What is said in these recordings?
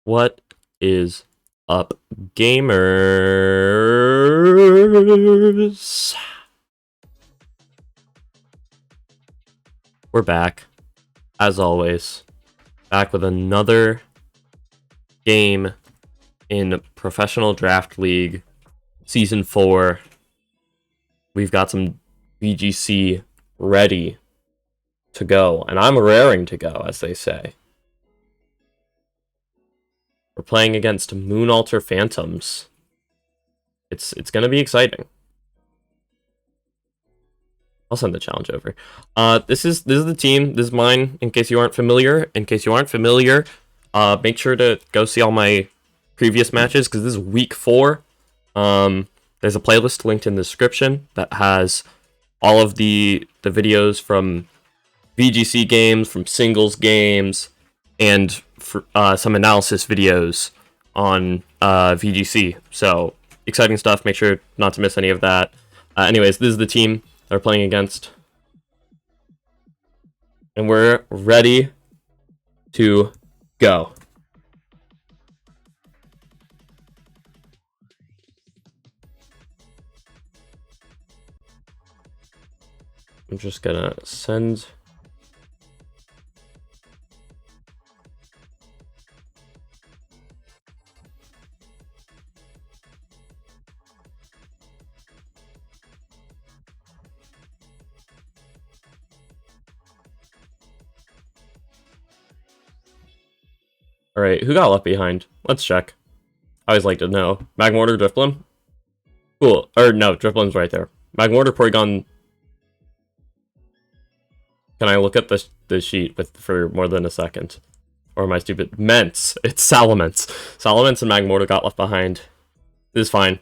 What is up, gamers? We're back, as always. Back with another game in Professional Draft League Season 4. We've got some VGC ready to go, and I'm raring to go, as they say. We're playing against Moonalter Phantoms. It's gonna be exciting. I'll send the challenge over. This is the team. This is mine. In case you aren't familiar. Make sure to go see all my previous matches because this is week 4. There's a playlist linked in the description that has all of the videos from VGC games, from singles games, and for, some analysis videos on VGC. So exciting stuff. Make sure not to miss any of that. Anyways, this is the team they're playing against. And we're ready to go. I'm just gonna send... Alright, who got left behind? Let's check. I always like to know. Magmortar, Driftbloom? Cool. Or no, Driftbloom's right there. Magmortar, Porygon. Can I look at the sheet for more than a second? Or am I stupid? Ments. It's Salamence. Salamence and Magmortar got left behind. This is fine.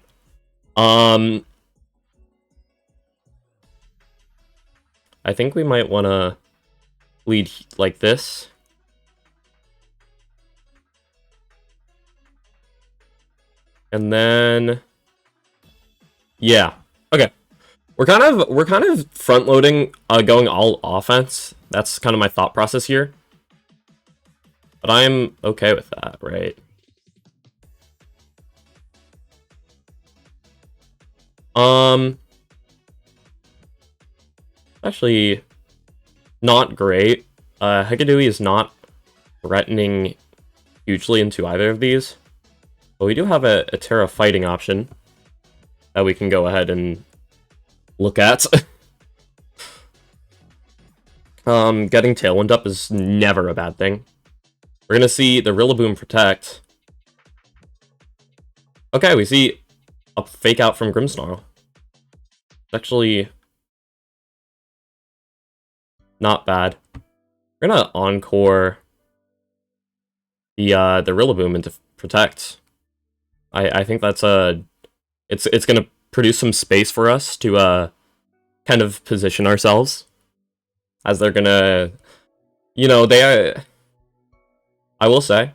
I think we might want to lead like this. And then, yeah, okay. We're kind of front loading, going all offense. That's kind of my thought process here. But I'm okay with that, right? Actually, not great. Hekadooey is not threatening hugely into either of these. But we do have a Terra fighting option that we can go ahead and look at. Getting Tailwind up is never a bad thing. We're gonna see the Rillaboom protect. Okay, we see a fake out from Grimmsnarl. It's actually not bad. We're gonna Encore the Rillaboom into protect. I think that's it's gonna produce some space for us to kind of position ourselves as they're gonna, you know, they are. I will say,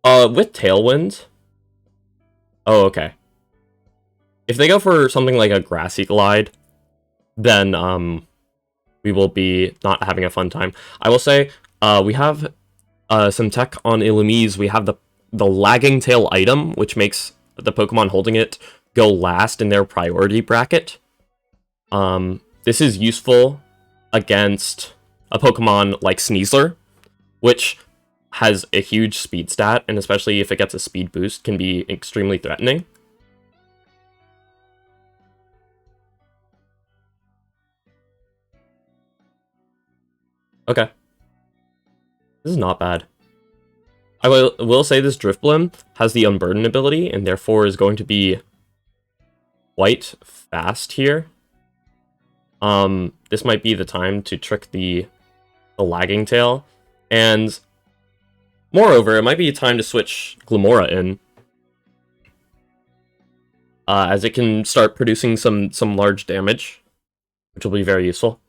with Tailwind. Oh, okay. If they go for something like a Grassy Glide, then we will be not having a fun time. I will say, we have some tech on Illumise. We have the Lagging Tail item, which makes the Pokemon holding it go last in their priority bracket. This is useful against a Pokemon like Sneasler, which has a huge speed stat, and especially if it gets a speed boost, can be extremely threatening. Okay. This is not bad. I will say this Driftbloom has the Unburden ability, and therefore is going to be quite fast here. This might be the time to trick the Lagging Tail, and moreover, it might be time to switch Glimmora in, as it can start producing some large damage, which will be very useful.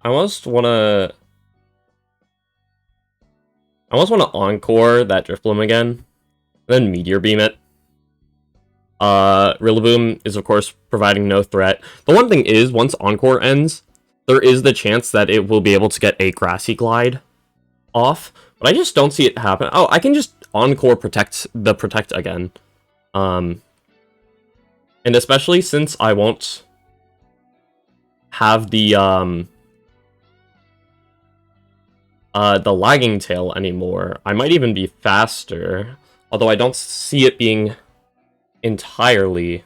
I almost want to I almost want to Encore that Drifloon again, then Meteor Beam it. Rillaboom is, of course, providing no threat. The one thing is, once Encore ends, there is the chance that it will be able to get a Grassy Glide off, but I just don't see it happen. Oh, I can just Encore Protect again. And especially since I won't have the lagging tail anymore, I might even be faster, although I don't see it being entirely.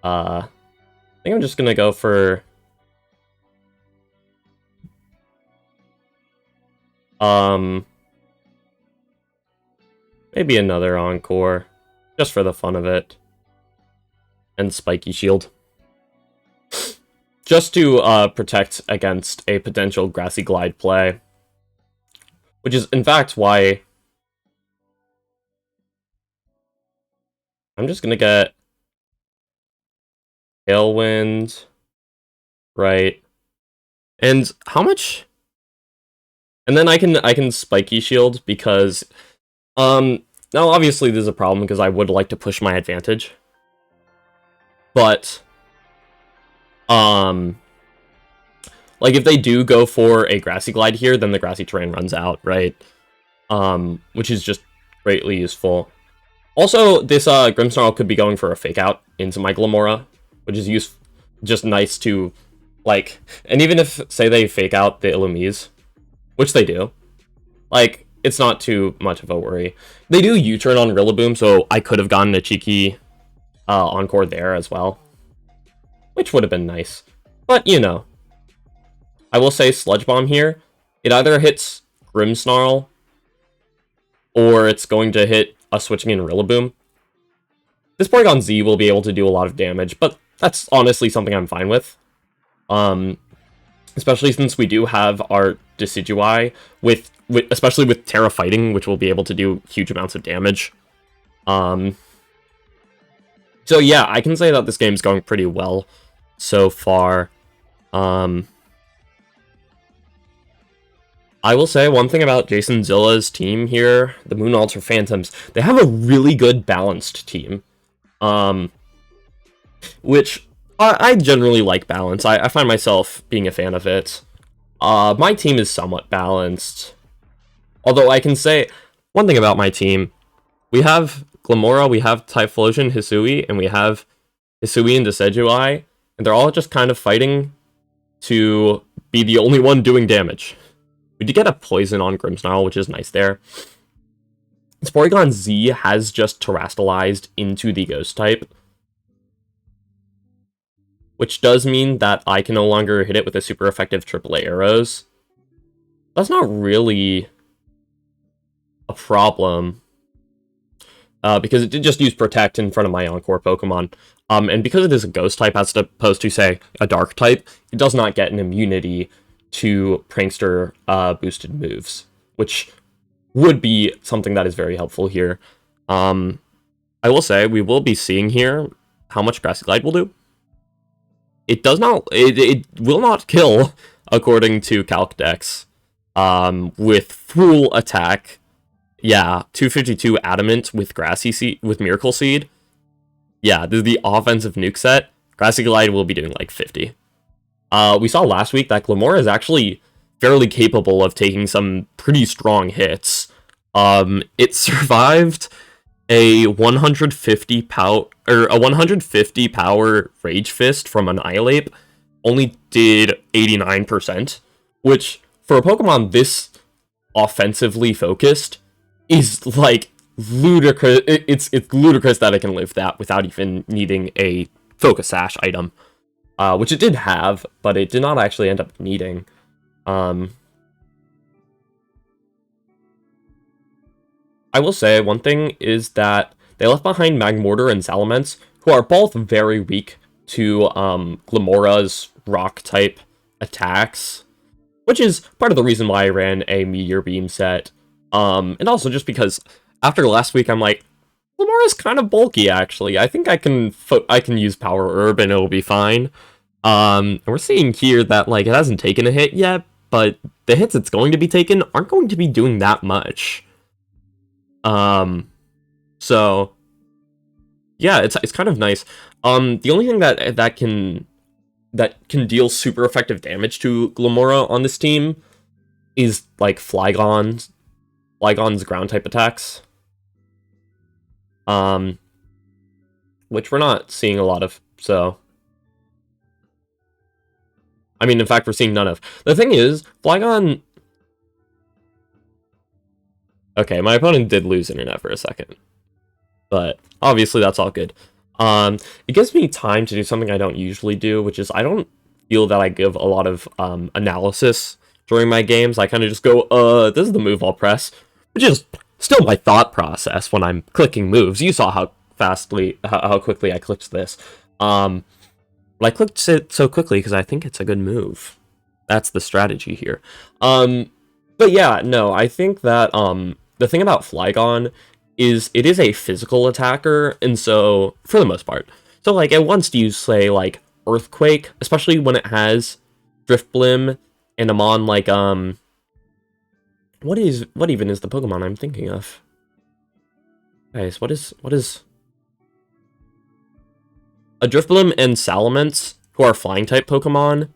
I think I'm just gonna go for maybe another Encore, just for the fun of it, and Spiky Shield, just to protect against a potential Grassy Glide play, which is in fact why I'm just gonna get Tailwind, right? And how much? And then I can Spiky Shield because now obviously there's a problem because I would like to push my advantage. But like if they do go for a Grassy Glide here, then the Grassy Terrain runs out, right? Which is just greatly useful. Also, this Grimmsnarl could be going for a Fake Out into my Glimmora, which is just nice to, like, and even if, say, they Fake Out the Illumise, which they do, like, it's not too much of a worry. They do U-turn on Rillaboom, so I could have gotten a cheeky Encore there as well, which would have been nice. But, you know, I will say Sludge Bomb here, it either hits Grimmsnarl, or it's going to hit a switching in Rillaboom. This Porygon Z will be able to do a lot of damage, but that's honestly something I'm fine with. Especially since we do have our Decidueye, especially with Terra Fighting, which will be able to do huge amounts of damage. So yeah, I can say that this game's going pretty well so far. I will say one thing about Jason Zilla's team here, the Moon Alter Phantoms, they have a really good balanced team. Which I generally like balance. I find myself being a fan of it. My team is somewhat balanced. Although I can say one thing about my team. We have Glimmora, we have Typhlosion, Hisui, and we have Hisui and Decidueye. And they're all just kind of fighting to be the only one doing damage. We did get a Poison on Grimmsnarl, which is nice there. This Porygon Z has just Terastallized into the Ghost type, which does mean that I can no longer hit it with a super effective AAA arrows. That's not really a problem, because it did just use Protect in front of my Encore Pokemon. And because it is a Ghost type as opposed to, say, a Dark type, it does not get an immunity to Prankster boosted moves, which would be something that is very helpful here. I will say, we will be seeing here how much Grassy Glide will do. It does not, it will not kill, according to Calcdex, with full attack. Yeah, 252 Adamant with Grassy Seed, with Miracle Seed. Yeah, this is the offensive nuke set. Grassy Glide will be doing like 50. We saw last week that Glimmora is actually fairly capable of taking some pretty strong hits. It survived a 150 power Rage Fist from Annihilate, only did 89%, which for a Pokemon this offensively focused is like ludicrous. It's ludicrous that it can live that without even needing a Focus Sash item, which it did have, but it did not actually end up needing. I will say one thing is that they left behind Magmortar and Salamence, who are both very weak to Glimmora's rock-type attacks, which is part of the reason why I ran a Meteor Beam set. And also just because after last week, I'm like, Glimmora's kind of bulky, actually. I think I can use Power Herb and it'll be fine. And we're seeing here that, like, it hasn't taken a hit yet, but the hits it's going to be taken aren't going to be doing that much. So yeah, it's kind of nice. The only thing that can deal super effective damage to Glamora on this team is like Flygon's ground type attacks. Which we're not seeing a lot of, so I mean, in fact, we're seeing none of. The thing is, Flygon... Okay, my opponent did lose internet for a second. But obviously that's all good. It gives me time to do something I don't usually do, which is I don't feel that I give a lot of analysis during my games. I kind of just go, this is the move I'll press, which is still my thought process when I'm clicking moves. You saw how quickly I clicked this. But I clicked it so quickly because I think it's a good move. That's the strategy here. But yeah, no, I think that the thing about Flygon is it is a physical attacker, and so, for the most part. So, like, it wants to use, say, like, Earthquake, especially when it has Drift Blim, and I'm on, like, what even is the Pokemon I'm thinking of? Guys, what is... A Drift Blim and Salamence, who are Flying-type Pokemon,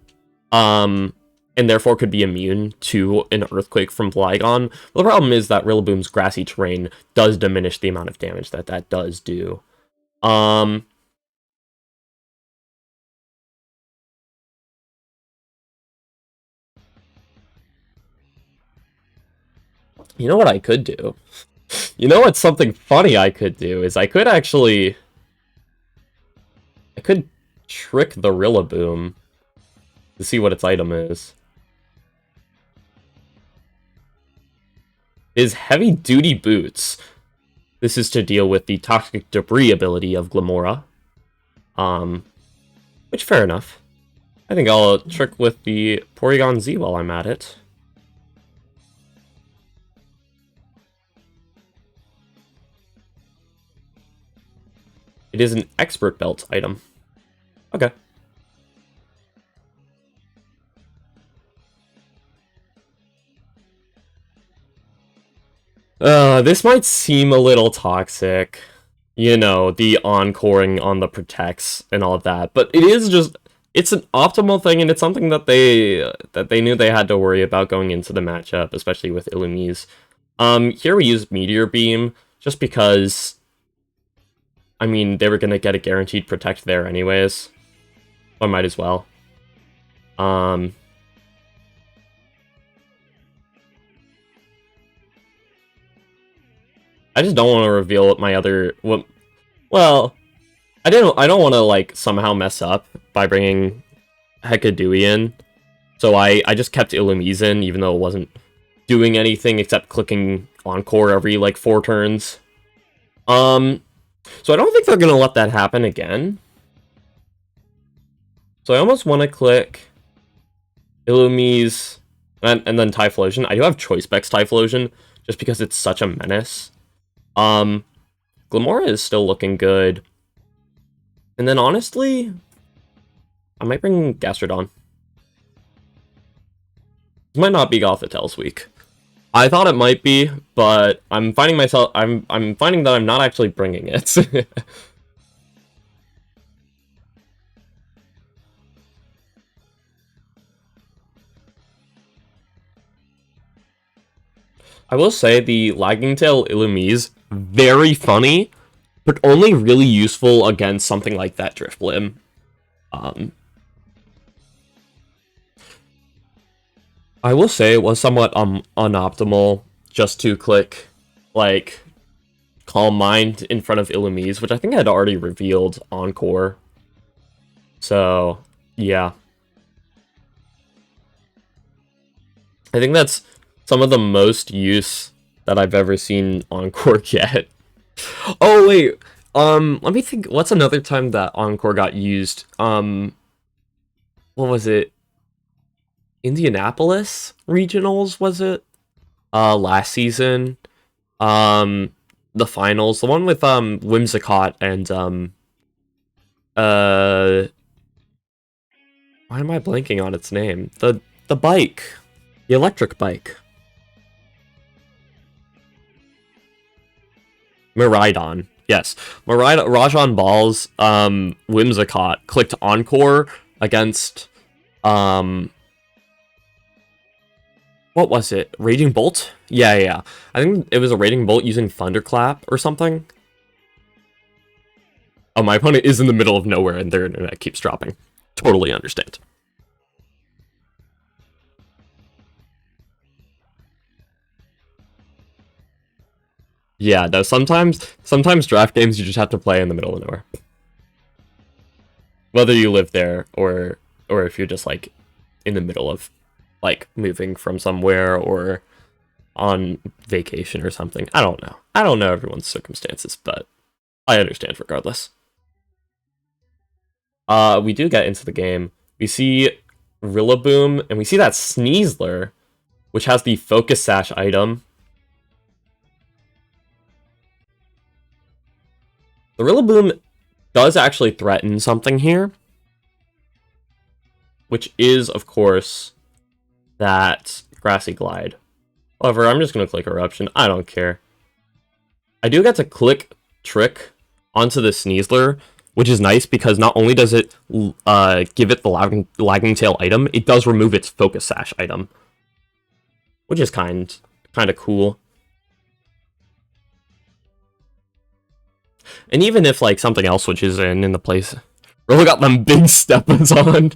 and therefore could be immune to an Earthquake from Flygon. Well, the problem is that Rillaboom's grassy terrain does diminish the amount of damage that does do. You know what I could do? You know what's something funny I could do is I could trick the Rillaboom to see what its item is. Is Heavy Duty Boots. This is to deal with the Toxic Debris ability of Glamora. Which, fair enough. I think I'll trick with the Porygon Z while I'm at it. It is an Expert Belt item. Okay. This might seem a little toxic. You know, the encoring on the protects and all of that, but it is just... It's an optimal thing, and it's something that they knew they had to worry about going into the matchup, especially with Illumise. Here we use Meteor Beam, just because... I mean, they were gonna get a guaranteed protect there anyways. I might as well. I just don't want to reveal what my other... Well, I don't want to, like, somehow mess up by bringing Hekadui in. So I just kept Illumise in, even though it wasn't doing anything except clicking Encore every, like, 4 turns. So I don't think they're going to let that happen again. So I almost want to click Illumise and then Typhlosion. I do have Choice Specs Typhlosion, just because it's such a menace. Glamora is still looking good. And then honestly, I might bring Gastrodon. This might not be Gothitel's week. I thought it might be, but I'm finding that I'm not actually bringing it. I will say the Lagging Tail Illumise, very funny, but only really useful against something like that Drifblim. I will say it was somewhat unoptimal just to click, like, Calm Mind in front of Illumise, which I think I had already revealed Encore. So, yeah. I think that's some of the most use that I've ever seen Encore get. Oh, wait. Let me think. What's another time that Encore got used? What was it? Indianapolis Regionals, was it? Last season. The finals. The one with, Whimsicott and, why am I blanking on its name? The bike. The electric bike. Miraidon. Yes. Rajan Ball's Whimsicott clicked Encore against what was it? Raging Bolt? Yeah. I think it was a Raging Bolt using Thunderclap or something. Oh, my opponent is in the middle of nowhere and their internet keeps dropping. Totally understand. Yeah, no, sometimes draft games you just have to play in the middle of nowhere. Whether you live there or if you're just like in the middle of like moving from somewhere or on vacation or something. I don't know. I don't know everyone's circumstances, but I understand regardless. We do get into the game. We see Rillaboom, and we see that Sneasler, which has the Focus Sash item. The Rillaboom does actually threaten something here, which is, of course, that Grassy Glide. However, I'm just going to click Eruption. I don't care. I do get to click Trick onto the Sneasler, which is nice because not only does it give it the lagging tail item, it does remove its Focus Sash item, which is kind of cool. And even if like something else switches in the place, really got them big steppers on.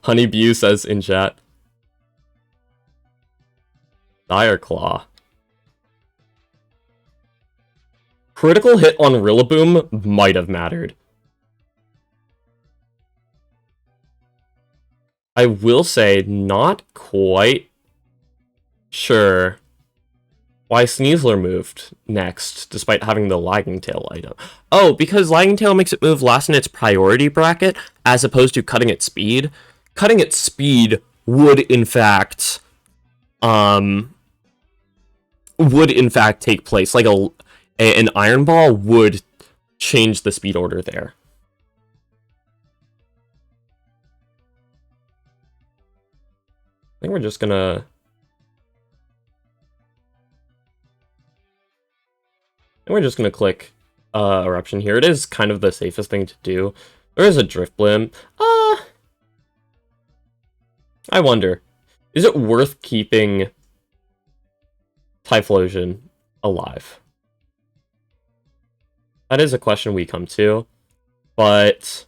Honeybee says in chat. Dire Claw. Critical hit on Rillaboom might have mattered. I will say, not quite sure why Sneasler moved next, despite having the Lagging Tail item. Oh, because Lagging Tail makes it move last in its priority bracket, as opposed to cutting its speed. Cutting its speed would, in fact, take place. Like an Iron Ball would change the speed order there. I think we're just gonna... click Eruption here. It is kind of the safest thing to do. There is a Drift Blim. I wonder, is it worth keeping Typhlosion alive? That is a question we come to, but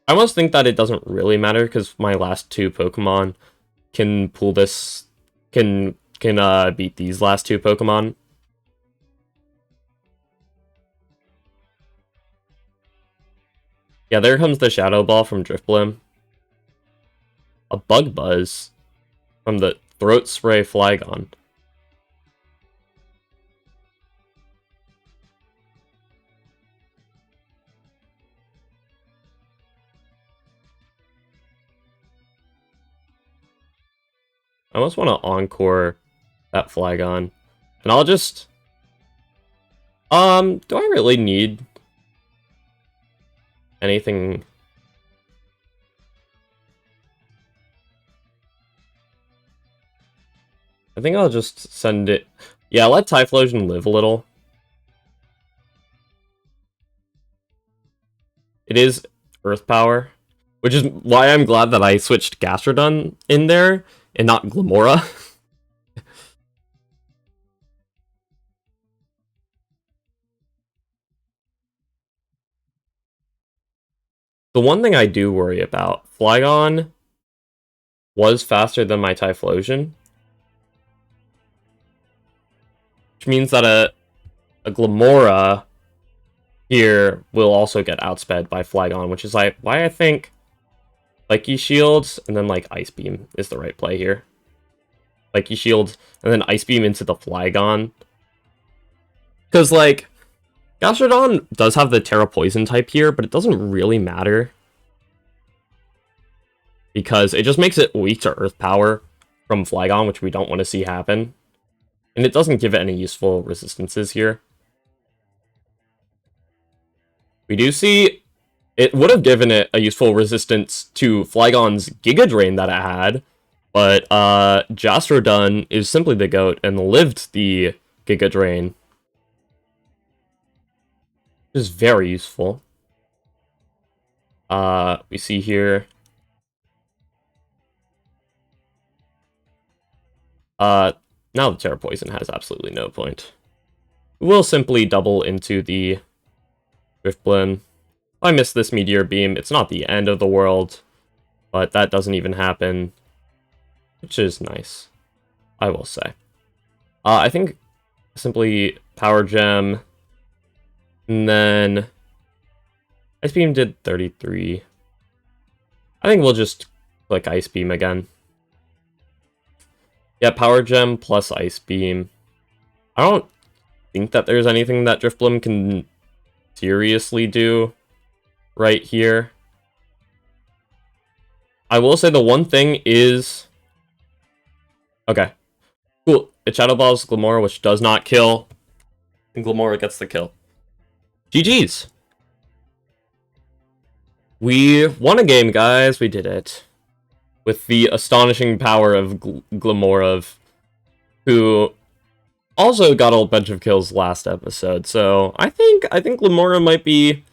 I almost think that it doesn't really matter because my last two Pokemon can pull this, can beat these last two Pokemon. Yeah, there comes the Shadow Ball from Drift Blim. A Bug Buzz from the Throat Spray Flygon. I almost want to Encore that Flygon. And I'll just... do I really need anything? I think I'll just send it... Yeah, let Typhlosion live a little. It is Earth Power, which is why I'm glad that I switched Gastrodon in there and not Glamora. The one thing I do worry about, Flygon was faster than my Typhlosion, which means that a Glamora here will also get outsped by Flygon, which is like why I think Psyche Shields and then like Ice Beam is the right play here. Psyche Shield and then Ice Beam into the Flygon. Because like Gastrodon does have the Terra Poison type here, but it doesn't really matter. Because it just makes it weak to Earth Power from Flygon, which we don't want to see happen. And it doesn't give it any useful resistances here. We do see it would have given it a useful resistance to Flygon's Giga Drain that it had. But Jastrodon is simply the GOAT and lived the Giga Drain. Which is very useful. We see here. Now the Terra Poison has absolutely no point. We'll simply double into the Drifblim. If I miss this Meteor Beam, it's not the end of the world, but that doesn't even happen, which is nice, I will say. I think simply Power Gem, and then Ice Beam did 33. I think we'll just click Ice Beam again. Yeah, Power Gem plus Ice Beam. I don't think that there's anything that Drifblim can seriously do right here. I will say the one thing is... Okay. Cool. It Shadow Balls Glimmora, which does not kill. And Glimmora gets the kill. GG's. We won a game, guys. We did it. With the astonishing power of Glimmora, who also got a bunch of kills last episode. So I think Glimmora might be...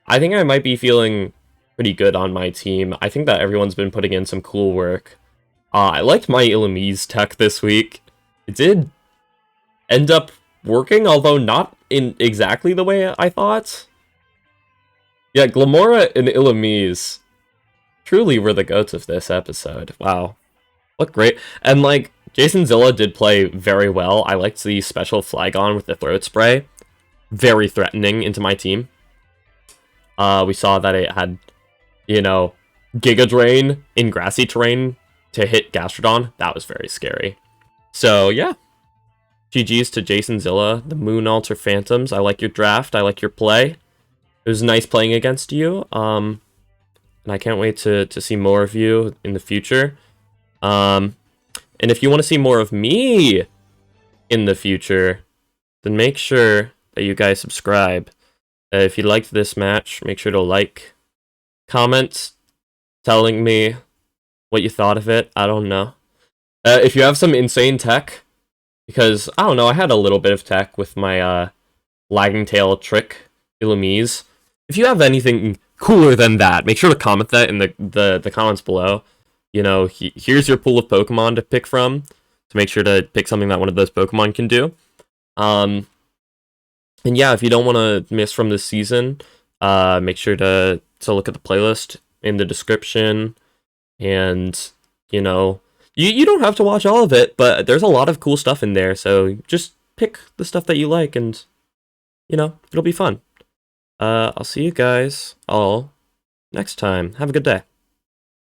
I think I might be feeling pretty good on my team. I think that everyone's been putting in some cool work. I liked my Illumise tech this week. It did end up working, although not in exactly the way I thought. Yeah, Glimmora and Illumise truly were the goats of this episode. Wow. Look great. And, like, Jason Zilla did play very well. I liked the special Flygon with the Throat Spray. Very threatening into my team. We saw that it had, you know, Giga Drain in grassy terrain to hit Gastrodon. That was very scary. So, yeah. GG's to Jason Zilla, the Moon Altar Phantoms. I like your draft. I like your play. It was nice playing against you. And I can't wait to see more of you in the future. And if you want to see more of me in the future, then make sure that you guys subscribe. If you liked this match, make sure to like, comment, telling me what you thought of it. I don't know. If you have some insane tech, because, I don't know, I had a little bit of tech with my Lagging Tail trick, Illumise. If you have anything cooler than that, make sure to comment that in the comments below. You know, here's your pool of Pokemon to pick from, to make sure to pick something that one of those Pokemon can do. And yeah, if you don't want to miss from this season, make sure to look at the playlist in the description. And, you know, you don't have to watch all of it, but there's a lot of cool stuff in there. So just pick the stuff that you like and, you know, it'll be fun. I'll see you guys all next time. Have a good day.